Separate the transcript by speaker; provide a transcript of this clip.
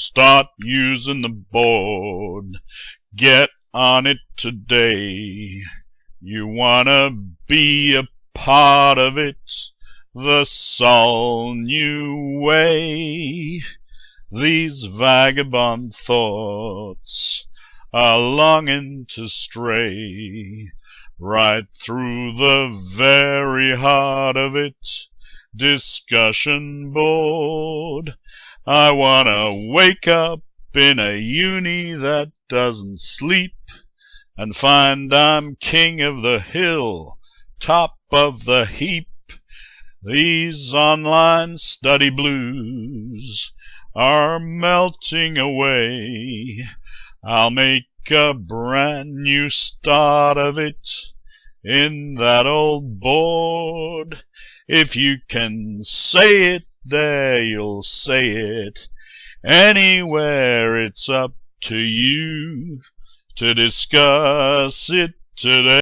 Speaker 1: start using the board. Get on it today. You wanna be a part of it, the Sol new way. These vagabond thoughts are longing to stray right through the very heart of it. Discussion board. I wanna wake up in a uni that doesn't sleep and find I'm king of the hill, top of the heap. These online study blues are melting away. I'll make a brand new start of it in that old board. If you can say it there, you'll say it anywhere. It's up to you to discuss it today.